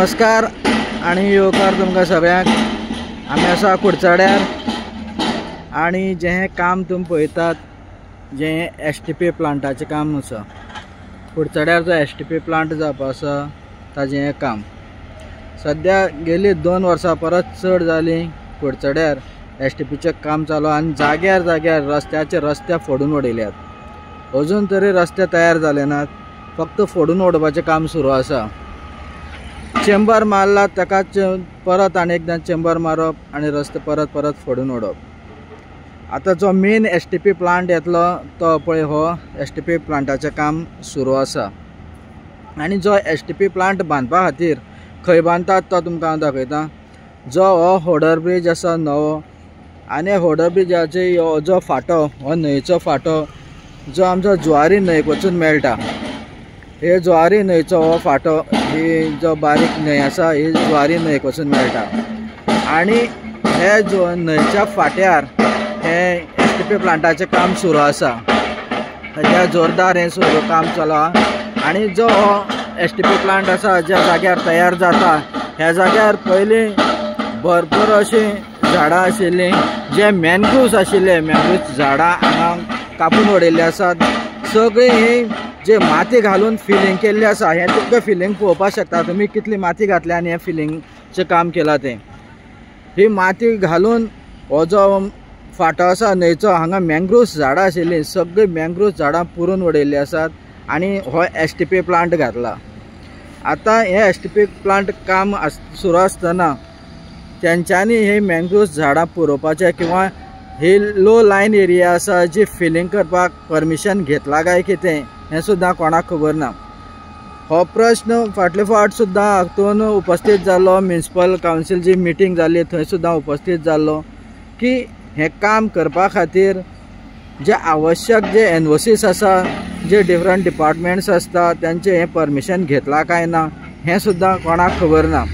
नमस्कार आणि येवकार तुमकां सगळ्यांक। आमी आसा कुडचड्यार आणि जे काम तुम पळयतात जे STP प्लांटाचें काम आसा। कुडचड्यार जो STP प्लांट जावपा आसा ताजें हें काम सद्या गेली 2 वर्सां परत चड जाली कुडचड्यार STPचें काम चालू आनी जाग्यार जाग्यार रस्ते फोडून उडयल्यात। अजून तरी रस्ते तयार जाले नात, फक्त फोडून उडोवपाचें काम सुरू आसा। चेंबर मारला ताका परत आनी एकदां चेंबर मारप आनी रस्ते परत फोडून उडोवप। आता जो मेन STP प्लांट येतलो तो पळय हो STP प्लांटाचें काम सुरू आसा। आनी जो STP प्लांट बांदपा खातीर खंय बांदतात तो तुमकां हांव दाखयतां। जो हो होडर ब्रिज आसा नवो, आनी होडर ब्रिजाचे हो जो फाटो, हो न्हंयचो फाटो जो आमचो जुवारी न्हंयक वचून मेळटा। हे जुवारी न्हंयचो हो फाटो, ही जो बारीक न्हंय आसा ही जुवारी न्हंयक वचून मेळटा। आनी हे जो न्हंयच्या फाट्यार हे STP प्लांटाचें काम सुरू आसा। सद्या जोरदार हे सुरू काम चालू आसा। आनी जो STP प्लांट आसा ज्या जाग्यार तयार जाता ह्या जाग्यार पयलीं भरपूर अशी झाडां आशिल्लीं, जे मॅनग्रुव्स आशिल्ले, मॅनग्रुव्स झाडां हांगा कापून उडयल्ले आसात। सगळी ही जे माती घालून फिलिंग केल्ली आसा, हे तुमकां फिलिंग पळोवपाक शकता तुमी कितली माती घातल्या आनी हे फिलिंगचें काम केलां तें। ही माती घालून हो जो फाटो आसा न्हंयचो हांगा मॅनग्रुव्स झाडां आशिल्लीं, सगळी मॅनग्रुव्स झाडां पुरून उडयल्लीं आसात आनी हो STP प्लांट घातला। आतां हे STP प्लांट काम सुरू आसतना तेंच्यांनी हे मॅनग्रुव्स झाडां पुरोवपाचें किंवा ही लो लायन एरिया आसा जी फिलिंग करपाक परमिशन घेतला काय कितें हें सुद्दां कोणाक खबर ना। हो प्रश्न फाटले फावट सुद्दां हातून उपस्थित जाल्लो, म्युनिसिपल कावन्सिलची मिटींग जाल्ली थंय सुद्दां उपस्थित जाल्लो की हें काम करपा खातीर जे आवश्यक जे NOCs आसा, जे डिफरंट डिपार्टमेंट्स आसता त्यांचे हें परमिशन घेतला काय ना हें सुद्दां कोणाक खबर ना।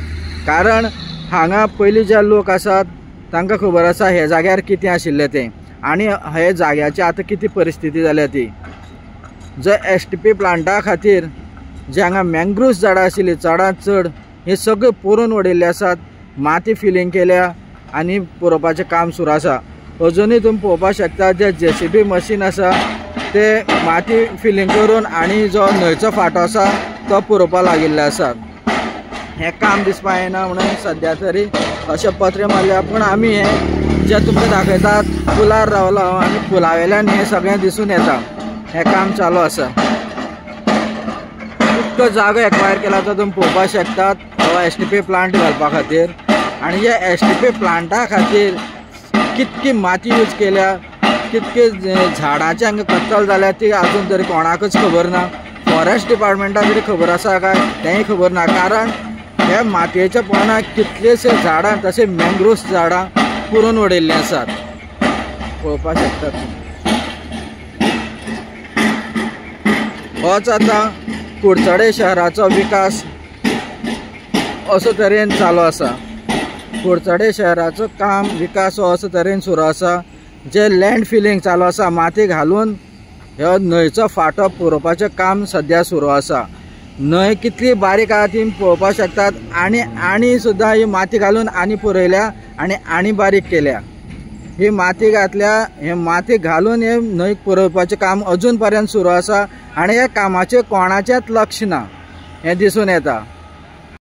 कारण हांगा पयलीं जे लोक आसात तांकां खबर आसा हे जाग्यार कितें आशिल्लें तें आनी हे जाग्याची आतां कितें परिस्थिती जाल्या ती। जो STP प्लांटा खातीर जे हांगा मॅनग्रुव्स झाडां आशिल्लीं चडांत चड हे सगळे पुरून उडयल्ले आसात, माती फिलिंग केल्या आनी पुरोवपाचें काम सुरू आसा। अजुनूय तुमी पळोवपाक शकता जे JCB मशीन आसा ते माती फिलिंग करून आनी जो न्हंयचो फाटो आसा तो पुरोवपाक लागिल्ले आसात। हें काम दिसपा येना म्हणून सद्या तरी अशें पत्रे मारल्या, पूण आमी हें जे तुमकां दाखयतात पुलार रावला आनी पुला वयल्यान हें सगळें दिसून येता। हें काम चालू आसा। कितको जागो एक्वायर केला तो तुमी पळोवपाक शकतात हो STP प्लांट घालपा खातीर। आनी हे STP प्लांटा खातीर कितकी माती यूज केल्या, कितके झाडांचे हांगा कत्तल जाल्या ती आजून तरी कोणाकच खबर ना। फॉरेस्ट डिपार्टमेंटाक तरी खबर आसा काय तेंय खबर ना, कारण हे मातयेच्या पोंदा कितलेशे झाडां तशे मॅनग्रुव्स झाडां पुरून उडयल्लीं आसात, पळोवपाक शकतात तुमी। होच आतां कुडचडे शहराचो विकास असो तरेन चालू आसा। कुडचडे शहराचो काम विकास हो असो तरेन सुरू आसा। जे लँड फिलिंग चालू आसा, माती घालून ह्यो न्हंयचो फाटो पुरोवपाचें काम सद्या सुरू आसा। न्हंय कितली बारीक आहा ती पळोवपाक शकतात आनी सुद्दां ही माती घालून आनी पुरयल्या आनी बारीक केल्या। ही माती घातल्या, हे माती घालून हे न्हंयक पुरोवपाचें काम अजून पर्यंत सुरू आसा आनी ह्या कामाचेर कोणाचेंच लक्ष ना हें दिसून येता।